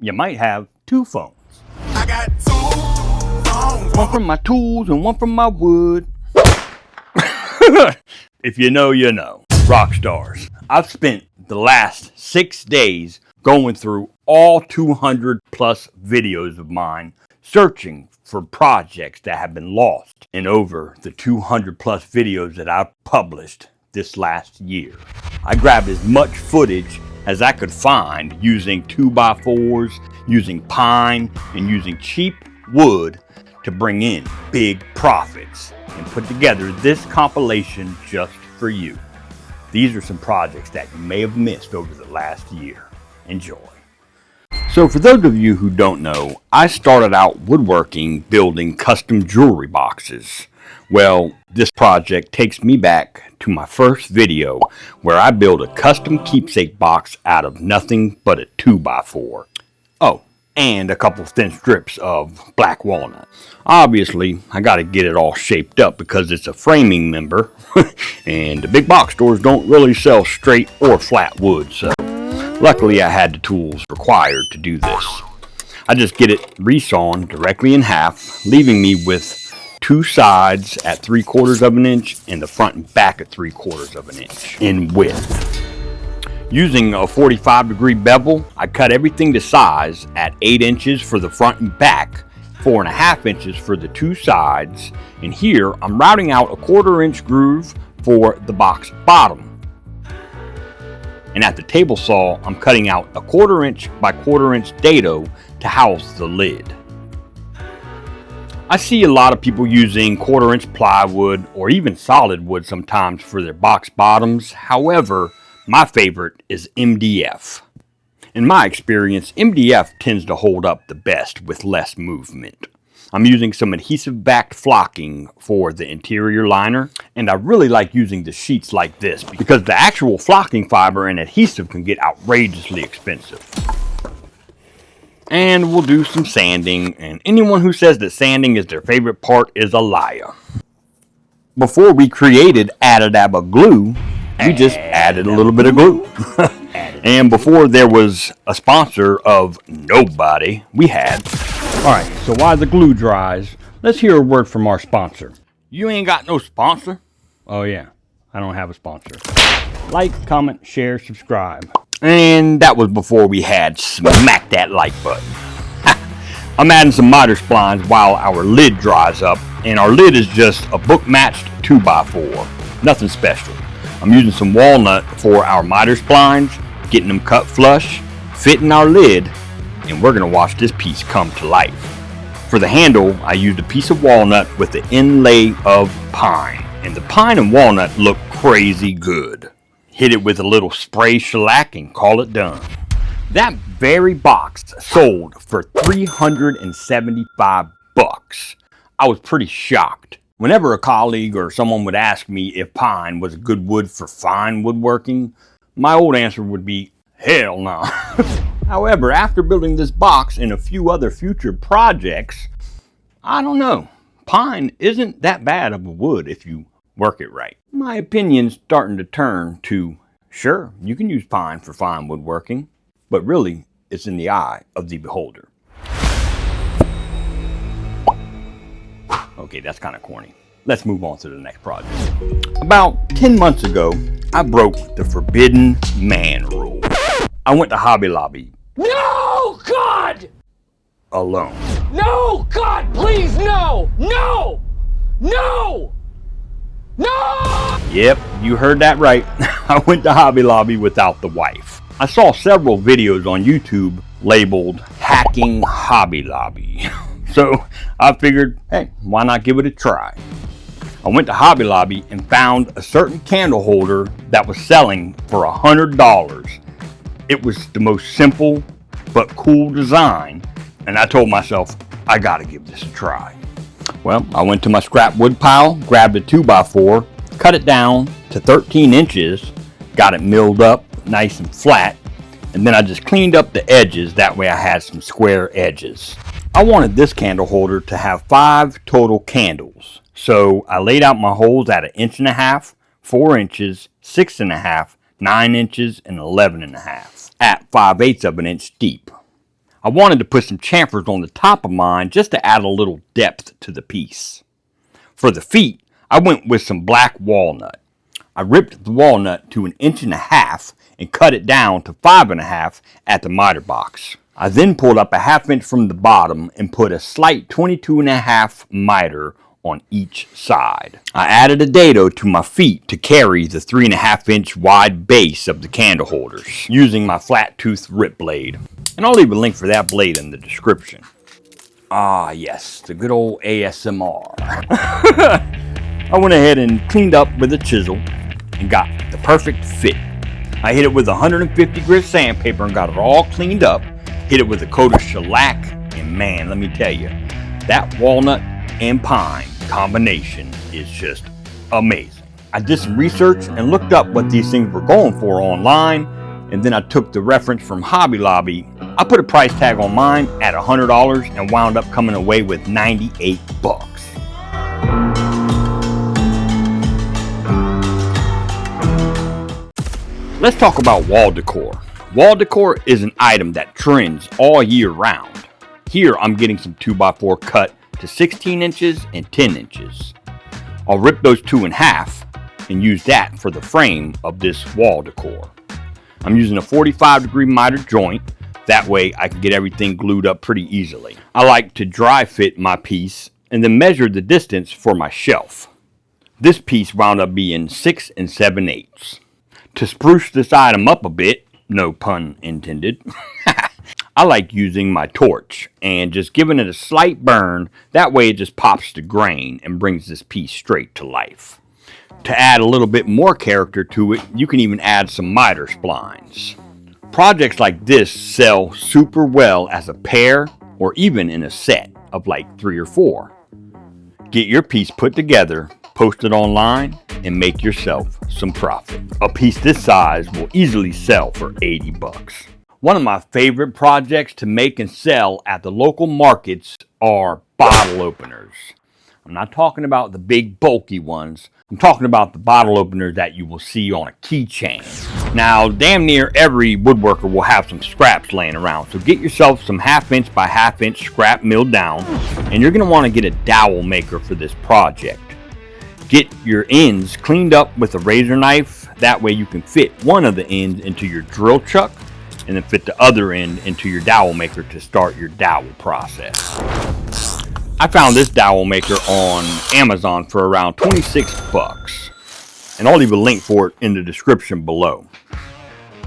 you might have two phones. I got two phones. One from my tools and one from my wood. If you know, you know. Rock stars. I've spent the last 6 days going through all 200 plus videos of mine, searching for projects that have been lost in over the 200 plus videos that I've published this last year. I grabbed as much footage as I could find using 2x4s, using pine, and using cheap wood to bring in big profits, and put together this compilation just for you. These are some projects that you may have missed over the last year. Enjoy. So for those of you who don't know, I started out woodworking building custom jewelry boxes. Well, this project takes me back to my first video where I built a custom keepsake box out of nothing but a 2x4. Oh, and a couple thin strips of black walnut. Obviously, I got to get it all shaped up because it's a framing member and the big box stores don't really sell straight or flat wood, so luckily I had the tools required to do this. I just get it resawn directly in half, leaving me with two sides at 3/4 of an inch and the front and back at 3/4 of an inch in width. Using a 45-degree bevel, I cut everything to size at 8 inches for the front and back, 4.5 inches for the two sides, and here I'm routing out a 1/4 inch groove for the box bottom. And at the table saw, I'm cutting out a 1/4 inch by 1/4 inch dado to house the lid. I see a lot of people using 1/4 inch plywood or even solid wood sometimes for their box bottoms. However, my favorite is MDF. In my experience, MDF tends to hold up the best with less movement. I'm using some adhesive-backed flocking for the interior liner, and I really like using the sheets like this because the actual flocking fiber and adhesive can get outrageously expensive. And we'll do some sanding, and anyone who says that sanding is their favorite part is a liar. Before we created Anodized glue, we just added a little bit of glue. And before there was a sponsor of nobody, we had. Alright, so while the glue dries, let's hear a word from our sponsor. You ain't got no sponsor? Oh yeah, I don't have a sponsor. Like, comment, share, subscribe. And that was before we had smacked that like button. I'm adding some miter splines while our lid dries up, and our lid is just a book matched 2x4. Nothing special. I'm using some walnut for our miter splines, getting them cut flush, fitting our lid, and we're going to watch this piece come to life. For the handle, I used a piece of walnut with the inlay of pine, and the pine and walnut look crazy good. Hit it with a little spray shellac and call it done. That very box sold for $375. I was pretty shocked. Whenever a colleague or someone would ask me if pine was a good wood for fine woodworking, my old answer would be, hell no. However, after building this box and a few other future projects, I don't know. Pine isn't that bad of a wood if you work it right. My opinion's starting to turn to, sure, you can use pine for fine woodworking, but really, it's in the eye of the beholder. Okay, that's kind of corny. Let's move on to the next project. About 10 months ago, I broke the forbidden man rule. I went to Hobby Lobby. No, God! Alone. No, God, please, no! No! No! No! Yep, you heard that right. I went to Hobby Lobby without the wife. I saw several videos on YouTube labeled Hacking Hobby Lobby. So I figured, hey, why not give it a try? I went to Hobby Lobby and found a certain candle holder that was selling for $100. It was the most simple but cool design, and I told myself, I gotta give this a try. Well, I went to my scrap wood pile, grabbed a 2x4, cut it down to 13 inches, got it milled up nice and flat, and then I just cleaned up the edges, that way I had some square edges. I wanted this candle holder to have 5 total candles, so I laid out my holes at 1.5 inches, 4 inches, 6.5, 9 inches, and 11.5 at 5/8 of an inch deep. I wanted to put some chamfers on the top of mine just to add a little depth to the piece. For the feet, I went with some black walnut. I ripped the walnut to 1.5 inches and cut it down to 5.5 at the miter box. I then pulled up 1/2 inch from the bottom and put a slight 22.5 miter on each side. I added a dado to my feet to carry the 3.5 inch wide base of the candle holders using my flat tooth rip blade. And I'll leave a link for that blade in the description. Ah yes, the good old ASMR. I went ahead and cleaned up with a chisel and got the perfect fit. I hit it with 150 grit sandpaper and got it all cleaned up. Hit it with a coat of shellac, and man, let me tell you, that walnut and pine combination is just amazing. I did some research and looked up what these things were going for online, and then I took the reference from Hobby Lobby. I put a price tag on mine at $100 and wound up coming away with 98 bucks. Let's talk about wall decor. Wall decor is an item that trends all year round. Here I'm getting some 2x4 cut to 16 inches and 10 inches. I'll rip those two in half and use that for the frame of this wall decor. I'm using a 45-degree miter joint. That way I can get everything glued up pretty easily. I like to dry fit my piece and then measure the distance for my shelf. This piece wound up being 6 7/8. To spruce this item up a bit, no pun intended, I like using my torch and just giving it a slight burn. That way it just pops the grain and brings this piece straight to life. To add a little bit more character to it, you can even add some miter splines. Projects like this sell super well as a pair or even in a set of like 3 or 4. Get your piece put together, post it online, and make yourself some profit. A piece this size will easily sell for 80 bucks. One of my favorite projects to make and sell at the local markets are bottle openers. I'm not talking about the big bulky ones. I'm talking about the bottle openers that you will see on a keychain. Now, damn near every woodworker will have some scraps laying around, so get yourself some 1/2 inch by 1/2 inch scrap milled down, and you're going to want to get a dowel maker for this project. Get your ends cleaned up with a razor knife. That way you can fit one of the ends into your drill chuck and then fit the other end into your dowel maker to start your dowel process. I found this dowel maker on Amazon for around 26 bucks, and I'll leave a link for it in the description below.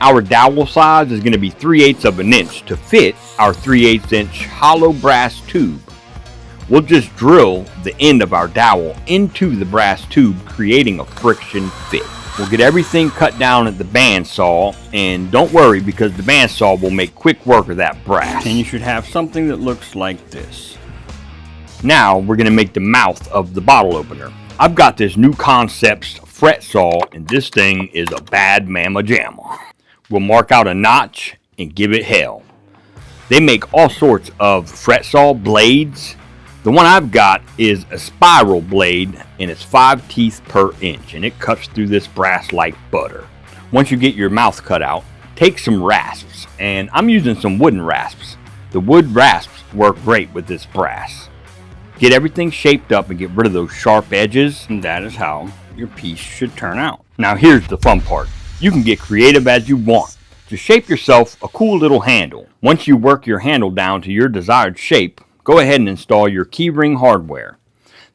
Our dowel size is going to be 3/8 of an inch to fit our 3/8 inch hollow brass tube. We'll just drill the end of our dowel into the brass tube, creating a friction fit. We'll get everything cut down at the bandsaw, and don't worry because the bandsaw will make quick work of that brass. And you should have something that looks like this. Now we're going to make the mouth of the bottle opener. I've got this new Concepts fret saw, and this thing is a bad mamma jamma. We'll mark out a notch and give it hell. They make all sorts of fret saw blades. The one I've got is a spiral blade, and it's 5 teeth per inch, and it cuts through this brass like butter. Once you get your mouth cut out, take some rasps, and I'm using some wooden rasps. The wood rasps work great with this brass. Get everything shaped up and get rid of those sharp edges, and that is how your piece should turn out. Now here's the fun part. You can get creative as you want. Just shape yourself a cool little handle. Once you work your handle down to your desired shape, go ahead and install your Keyring hardware.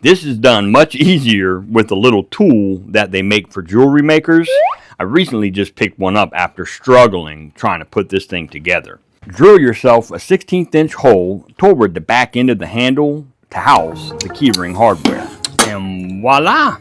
This is done much easier with a little tool that they make for jewelry makers. I recently just picked one up after struggling trying to put this thing together. Drill yourself a 1/16 inch hole toward the back end of the handle to house the Keyring hardware. And voila!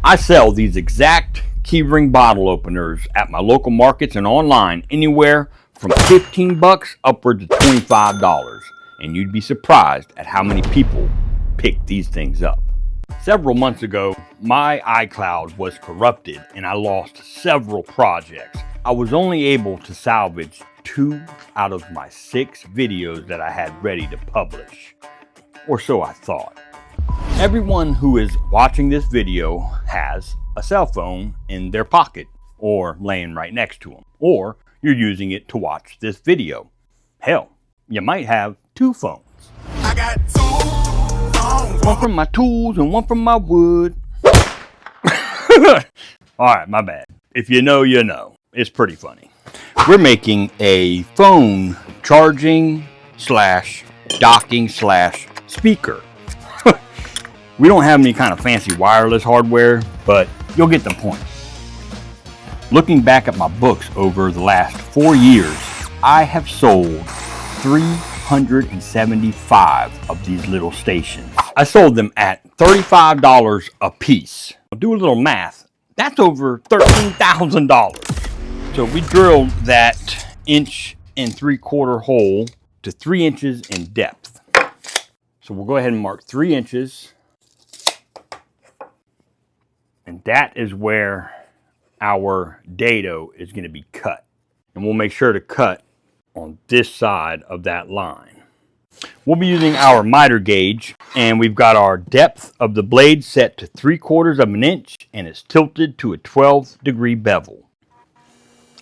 I sell these exact Keyring bottle openers at my local markets and online anywhere from 15 bucks upwards to $25, and you'd be surprised at how many people pick these things up. Several months ago, my iCloud was corrupted and I lost several projects. I was only able to salvage 2 out of my 6 videos that I had ready to publish, or so I thought. Everyone who is watching this video has a cell phone in their pocket. or laying right next to them, or you're using it to watch this video. Hell, you might have two phones. I got two phones. One from my tools and one from my wood. Alright, my bad. If you know, you know. It's pretty funny. We're making a phone charging / docking / speaker. We don't have any kind of fancy wireless hardware, but you'll get the point. Looking back at my books over the last 4 years, I have sold 375 of these little stations. I sold them at $35 a piece. I'll do a little math. That's over $13,000. So we drilled that 1.75 inch hole to 3 inches in depth. So we'll go ahead and mark 3 inches. And that is where our dado is going to be cut. And we'll make sure to cut on this side of that line. We'll be using our miter gauge, and we've got our depth of the blade set to 3/4 inch, and it's tilted to a 12-degree bevel.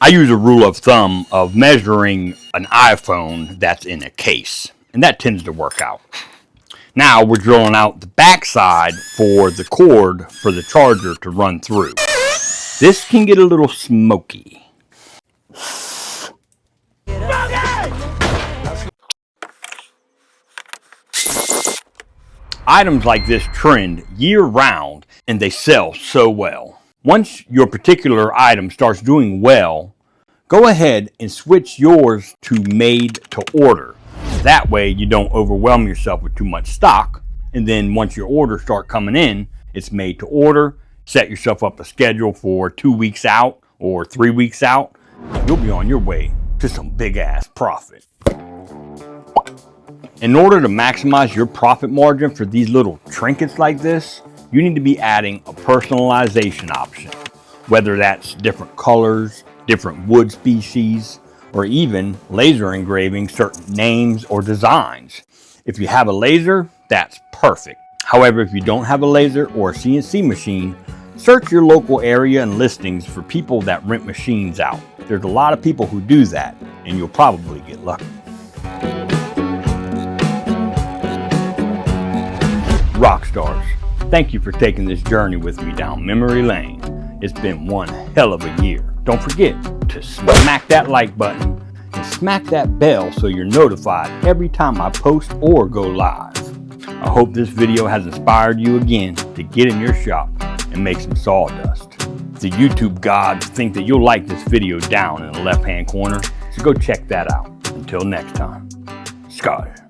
I use a rule of thumb of measuring an iPhone that's in a case, and that tends to work out. Now we're drilling out the backside for the cord for the charger to run through. This can get a little smoky. Items like this trend year-round, and they sell so well. Once your particular item starts doing well, go ahead and switch yours to made to order. That way you don't overwhelm yourself with too much stock, and then once your orders start coming in, it's made to order. Set yourself up a schedule for 2 weeks out or 3 weeks out, and you'll be on your way to some big ass profit. In order to maximize your profit margin for these little trinkets like this, you need to be adding a personalization option, whether that's different colors, different wood species, or even laser engraving certain names or designs. If you have a laser, that's perfect. However, if you don't have a laser or a CNC machine, search your local area and listings for people that rent machines out. There's a lot of people who do that, and you'll probably get lucky. Rockstars, thank you for taking this journey with me down memory lane. It's been one hell of a year. Don't forget to smack that like button and smack that bell so you're notified every time I post or go live. I hope this video has inspired you again to get in your shop and make some sawdust. The YouTube gods think that you'll like this video down in the left-hand corner, so go check that out. Until next time, Scott.